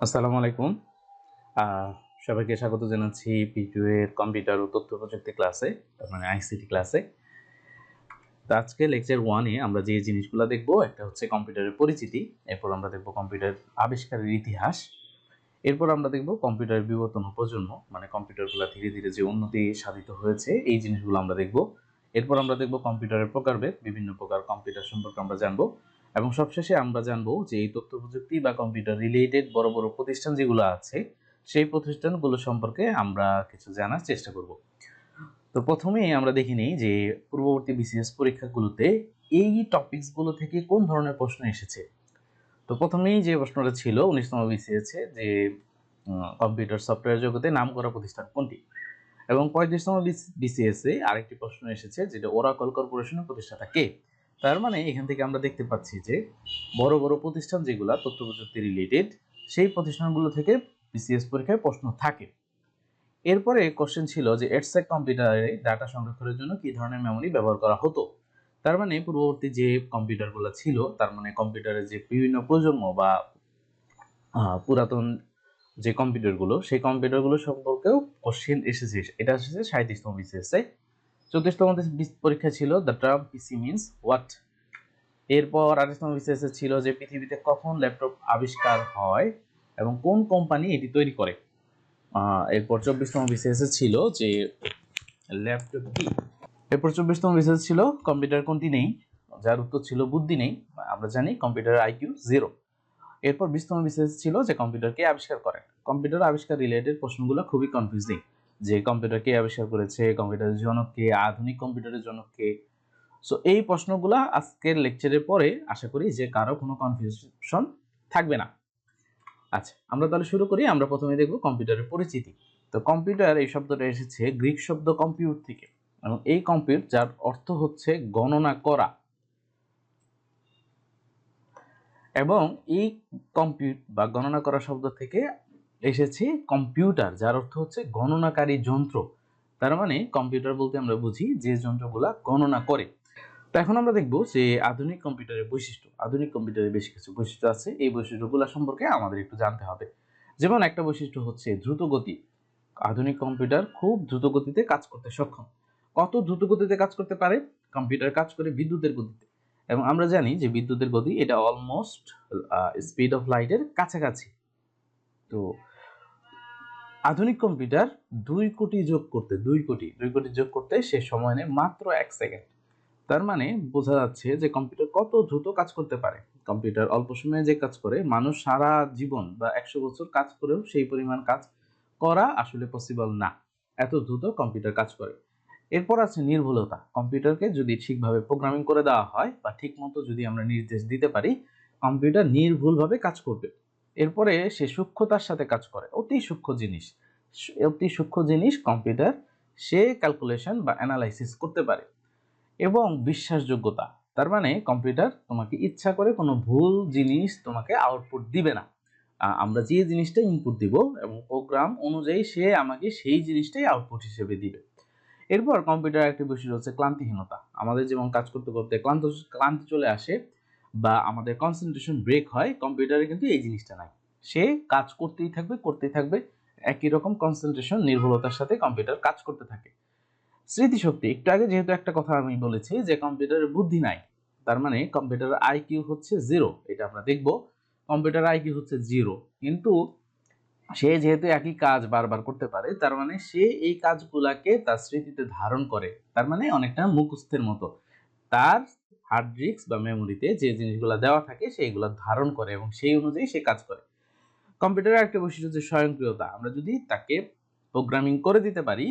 আসসালামু আলাইকুম। আহ সবাইকে স্বাগত জানাচ্ছি P2 এর কম্পিউটার ও তথ্য প্রযুক্তি ক্লাসে, তার মানে আইসিটি ক্লাসে। তো আজকে লেকচার 1 এ আমরা যে জিনিসগুলো দেখব, একটা হচ্ছে কম্পিউটারের পরিচিতি, এরপর আমরা দেখব কম্পিউটার আবিষ্কারের ইতিহাস, এরপর আমরা দেখব কম্পিউটারের বিবর্তন ও প্রজন্ম, মানে কম্পিউটারগুলো ধীরে ধীরে যে উন্নতি সাধিত হয়েছে এই জিনিসগুলো আমরা দেখব। এরপর আমরা দেখব কম্পিউটারের প্রকারভেদ, বিভিন্ন প্রকার কম্পিউটার সম্পর্কে আমরা জানবো, এবং সবশেষে আমরা জানবো যে এই তথ্য প্রযুক্তি বা কম্পিউটার রিলেটেড বড় বড় প্রতিষ্ঠান যেগুলো আছে সেই প্রতিষ্ঠানগুলো সম্পর্কে আমরা কিছু জানার চেষ্টা করব। তো প্রথমেই আমরা দেখে নিই যে পূর্ববর্তী বিসিএস পরীক্ষাগুলোতে এই টপিকসগুলো থেকে কোন ধরনের প্রশ্ন এসেছে। তো প্রথমেই যে প্রশ্নটা ছিল 19তম বিসিএসে যে কম্পিউটার সফটওয়্যার জগতে নামকরা প্রতিষ্ঠান কোনটি, এবং 35তম বিসিএসে আরেকটি প্রশ্ন এসেছে যেটা ওরাকল কর্পোরেশনের প্রতিষ্ঠাতা কে। তার মানে এখান থেকে আমরা দেখতে পাচ্ছি যে বড় বড় প্রতিষ্ঠান যেগুলো তথ্য প্রযুক্তি রিলেটেড সেই প্রতিষ্ঠানগুলো থেকে বিসিএস পরীক্ষায় প্রশ্ন থাকে। এরপরে কোশ্চেন ছিল যে এডসেক কম্পিউটারে ডাটা সংরক্ষণের জন্য কি ধরনের মেমোরি ব্যবহার করা হতো। তার মানে পূর্ববর্তী যে কম্পিউটারগুলো ছিল, তার মানে কম্পিউটারের যে বিভিন্ন প্রজন্ম বা পুরাতন যে কম্পিউটারগুলো, সেই কম্পিউটারগুলো সম্পর্কেও কোশ্চেন এসেছে। এটা এসেছে 37তম বিসিএসে। 34তম পরীক্ষা ছিল the term PC means what. এরপর 28তম বিসিএসে ছিল যে পৃথিবীতে কখন ল্যাপটপ আবিষ্কার হয় এবং কোন কোম্পানি এটি তৈরি করে। এরপর 24তম বিসিএসে ছিল যে ল্যাপটপ কি। এরপর 24তম বিসিএস ছিল কম্পিউটার কোনটি নেই, যার উত্তর ছিল বুদ্ধি নেই। আমরা জানি কম্পিউটার আইকিউ 0। এরপর 20তম বিসিএস ছিল যে কম্পিউটার কে আবিষ্কার করেন। কম্পিউটার আবিষ্কার রিলেটেড প্রশ্নগুলো খুবই কনফিউজিং, যে কম্পিউটার কে আবিষ্কার করেছে, কম্পিউটারের জনক কে, আধুনিক কম্পিউটারের জনক কে। সো এই প্রশ্নগুলো আজকের লেকচারের পরে আশা করি যে কারো কোনো কনফিউশন থাকবে না। আচ্ছা, আমরা তাহলে শুরু করি। আমরা প্রথমে দেখব কম্পিউটারের পরিচিতি। তো কম্পিউটার এই শব্দটা এসেছে গ্রিক শব্দ কম্পিউট থেকে, এবং এই কম্পিউট যার অর্থ হচ্ছে গণনা করা, এবং এই কম্পিউট বা গণনা করা শব্দ থেকে এসেছে কম্পিউটার, যার অর্থ হচ্ছে গণনাকারী যন্ত্র। তার মানে কম্পিউটার বলতে আমরা বুঝি যে যন্ত্রগুলা গণনা করে। তো এখন আমরা দেখব যে আধুনিক কম্পিউটারের বৈশিষ্ট্য। আধুনিক কম্পিউটারের বেশ কিছু বৈশিষ্ট্য আছে, এই বৈশিষ্ট্যগুলো সম্পর্কে আমাদের একটু জানতে হবে। যেমন একটা বৈশিষ্ট্য হচ্ছে দ্রুত গতি। আধুনিক কম্পিউটার খুব দ্রুত গতিতে কাজ করতে সক্ষম। কত দ্রুত গতিতে কাজ করতে পারে? কম্পিউটার কাজ করে বিদ্যুতের গতিতে, এবং আমরা জানি যে বিদ্যুতের গতি এটা অলমোস্ট স্পিড অফ লাইটের কাছাকাছি। তো আধুনিক কম্পিউটার 2 কোটি যোগ করতে সে সময় নেয় মাত্র 1 সেকেন্ড। তার মানে বোঝা যাচ্ছে যে কম্পিউটার কত দ্রুত কাজ করতে পারে। কম্পিউটার অল্প সময়ে যে কাজ করে, মানুষ সারা জীবন বা 100 বছর কাজ করেও সেই পরিমাণ কাজ করা আসলে পসিবল না, এত দ্রুত কম্পিউটার কাজ করে। এরপর আছে নির্ভুলতা। কম্পিউটারকে যদি ঠিকভাবে প্রোগ্রামিং করে দেওয়া হয় বা ঠিকমতো যদি আমরা নির্দেশ দিতে পারি, কম্পিউটার নির্ভুলভাবে কাজ করবে। এরপরে সে সূক্ষ্মতার সাথে কাজ করে, অতি সূক্ষ্ম জিনিস কম্পিউটার সে ক্যালকুলেশন বা অ্যানালাইসিস করতে পারে। এবং বিশ্বাসযোগ্যতা, তার মানে কম্পিউটার তোমাকে ইচ্ছা করে কোনো ভুল জিনিস তোমাকে আউটপুট দিবে না। আমরা যে জিনিসটা ইনপুট দিব এবং প্রোগ্রাম অনুযায়ী সে আমাকে সেই জিনিসটাই আউটপুট হিসেবে দিবে। এরপর কম্পিউটার একটা বৈশিষ্ট্য হচ্ছে ক্লান্তিহীনতা। আমাদের যেমন কাজ করতে করতে ক্লান্তি চলে আসে বা আমাদের কনসেন্ট্রেশন ব্রেক হয়, কম্পিউটারে কিন্তু এই জিনিসটা নাই। সে কাজ করতেই থাকবে একই রকম কনসেন্ট্রেশন নির্ভুলতার সাথে কম্পিউটার কাজ করতে থাকে। স্মৃতিশক্তি, একটু আগে যেহেতু একটা কথা আমি বলেছি যে কম্পিউটারের বুদ্ধি নাই, তার মানে কম্পিউটার আইকিউ হচ্ছে 0, এটা আমরা দেখব। কম্পিউটার আইকিউ হচ্ছে 0, কিন্তু সে যেহেতু একই কাজ বারবার করতে পারে, তার মানে সে এই কাজগুলাকে তার স্মৃতিতে ধারণ করে। তার মানে অনেকটা মুখস্থের মতো, তার হার্ড ডিস্ক বা মেমোরিতে যে জিনিসগুলো দেওয়া থাকে সেইগুলো ধারণ করে এবং সেই অনুযায়ী সে কাজ করে। কম্পিউটারের একটা বৈশিষ্ট্য হচ্ছে স্বয়ংক্রিয়তা। আমরা যদি তাকে প্রোগ্রামিং করে দিতে পারি,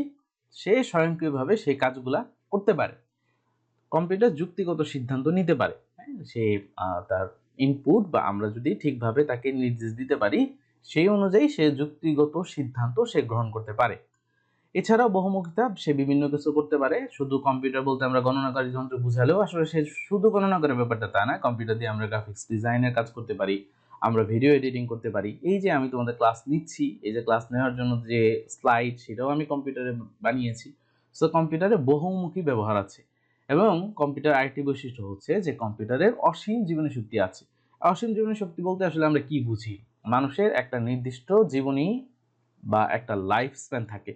সে স্বয়ংক্রিয়ভাবে সেই কাজগুলা করতে পারে। কম্পিউটার যুক্তিগত সিদ্ধান্ত নিতে পারে। সে তার ইনপুট বা আমরা যদি ঠিকভাবে তাকে নির্দেশ দিতে পারি, সেই অনুযায়ী সে যুক্তিগত সিদ্ধান্ত সে গ্রহণ করতে পারে। এছাড়াও বহুমুখিতা, সে বিভিন্ন কিছু করতে পারে। শুধু কম্পিউটার বলতে আমরা গণনাকারী যন্ত্র বুঝালেও আসলে সে শুধু গণনা করে ব্যাপারটা তা না। কম্পিউটার দিয়ে আমরা গ্রাফিক্স ডিজাইনের কাজ করতে পারি, আমরা ভিডিও এডিটিং করতে পারি। এই যে আমি তোমাদের ক্লাস নিচ্ছি, এই যে ক্লাস নেওয়ার জন্য যে স্লাইড, সেটাও আমি কম্পিউটারে বানিয়েছি। সো কম্পিউটারে বহুমুখী ব্যবহার আছে। এবং কম্পিউটার আরেকটি বৈশিষ্ট্য হচ্ছে যে কম্পিউটারের অসীম জীবনী শক্তি আছে। অসীম জীবনী শক্তি বলতে আসলে আমরা কি বুঝি? মানুষের একটা নির্দিষ্ট জীবনী বা একটা লাইফ স্প্যান থাকে,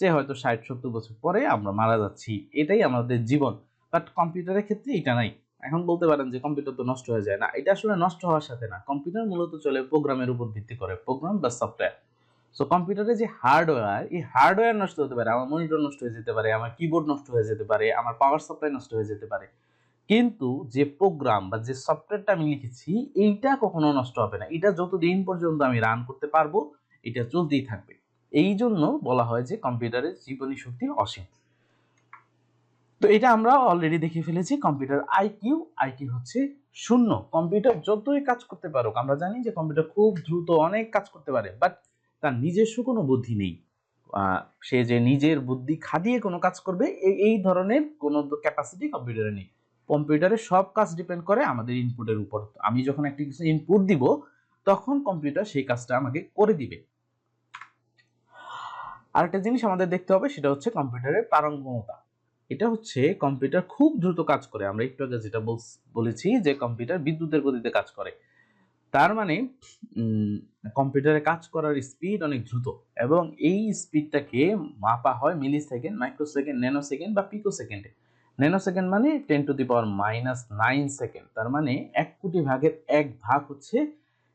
যে হয়তো 60-70 বছর পরে আমরা মারা যাচ্ছি, এটাই আমাদের জীবন। বাট কম্পিউটারের ক্ষেত্রে এটা নাই। এখন বলতে পারেন যে কম্পিউটার তো নষ্ট হয়ে যায় না, এটা আসলে নষ্ট হওয়ার সাথে না। কম্পিউটার মূলত চলে প্রোগ্রামের উপর ভিত্তি করে, প্রোগ্রাম বা সফটওয়্যার। সো কম্পিউটারে যে হার্ডওয়্যার, এই হার্ডওয়্যার নষ্ট হতে পারে, আমার মনিটর নষ্ট হয়ে যেতে পারে, আমার কিবোর্ড নষ্ট হয়ে যেতে পারে, আমার পাওয়ার সাপ্লাই নষ্ট হয়ে যেতে পারে, কিন্তু যে প্রোগ্রাম বা যে সফটওয়্যারটা আমি লিখেছি এইটা কখনো নষ্ট হবে না। এটা যতদিন পর্যন্ত আমি রান করতে পারবো এটা চলতেই থাকবে। এই জন্য বলা হয় যে কম্পিউটারের জীবনী শক্তি অসীম। তো এটা আমরা অলরেডি দেখে ফেলেছি। কম্পিউটার আইকিউ হচ্ছে 0। কম্পিউটার যতই কাজ করতে পারুক, আমরা জানি যে কম্পিউটার খুব দ্রুত অনেক কাজ করতে পারে, বাট তার নিজস্ব কোনো বুদ্ধি নেই। সে যে নিজের বুদ্ধি খাটিয়ে কোনো কাজ করবে এই ধরনের কোনো ক্যাপাসিটি কম্পিউটারে নেই। কম্পিউটারে সব কাজ ডিপেন্ড করে আমাদের ইনপুটের উপর। আমি যখন একটা কিছু ইনপুট দিব তখন কম্পিউটার সেই কাজটা আমাকে করে দিবে। আরেকটা জিনিস আমাদের দেখতে হবে, সেটা হচ্ছে কম্পিউটারের পারঙ্গমতা। এটা হচ্ছে কম্পিউটার খুব দ্রুত কাজ করে। আমরা একটু আগে যেটা বলেছি যে কম্পিউটার বিদ্যুতের গতিতে কাজ করে, তার মানে কম্পিউটারে কাজ করার স্পিড অনেক দ্রুত, এবং এই স্পিডটাকে মাপা হয় মিলি সেকেন্ড, মাইক্রোসেকেন্ড, ন্যানো সেকেন্ড বা পিকো সেকেন্ডে। ন্যানো সেকেন্ড মানে 10⁻⁹ সেকেন্ড, তার মানে 1 কোটি ভাগের 1 ভাগ হচ্ছে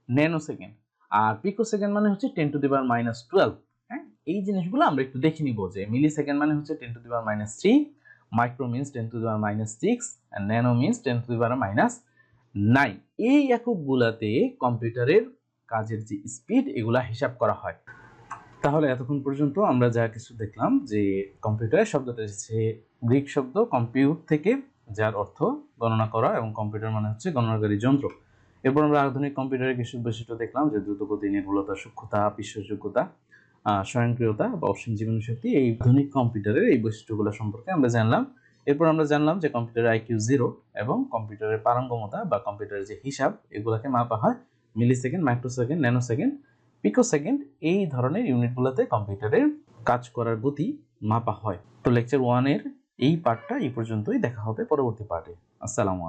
ন্যানো সেকেন্ড। আর পিকো সেকেন্ড মানে হচ্ছে 10⁻12। হ্যাঁ, এই জিনিসগুলো আমরা একটু দেখে নিব যে মিলি সেকেন্ড মানে হচ্ছে 10⁻3, micro means 10⁻6, and nano means 10⁻9। এই এককগুলাতে কম্পিউটারের কাজের যে স্পিড এগুলা হিসাব করা হয়। তাহলে এতক্ষণ পর্যন্ত আমরা যা কিছু দেখলাম, যে কম্পিউটার শব্দটা এসেছে গ্রিক শব্দ কম্পিউট থেকে, যার অর্থ গণনা করা, এবং কম্পিউটার মানে হচ্ছে গণনাকারী যন্ত্র। এরপর আমরা আধুনিক কম্পিউটারের কিছু বৈশিষ্ট্য দেখলাম, যে দ্রুতগতি, নির্ভুলতা, সূক্ষ্মতা, বিশ্বাসযোগ্যতা, স্বয়ংক্রিয়তা বা অসীম জীবনী শক্তি। এই আধুনিক কম্পিউটারের এই বৈশিষ্ট্যগুলো সম্পর্কে আমরা জানলাম। এরপর আমরা জানলাম যে কম্পিউটারের আইকিউ 0, এবং কম্পিউটারের পারঙ্গমতা বা কম্পিউটারের যে হিসাব এগুলোকে মাপা হয় মিলি সেকেন্ড, মাইক্রোসেকেন্ড, ন্যানো সেকেন্ড, পিকো সেকেন্ড। এই ধরনের ইউনিটগুলোতে কম্পিউটারের কাজ করার গতি মাপা হয়। তো লেকচার 1 এর এই পার্টটা এই পর্যন্তই। দেখা হবে পরবর্তী পার্টে। আসসালামু আলাইকুম।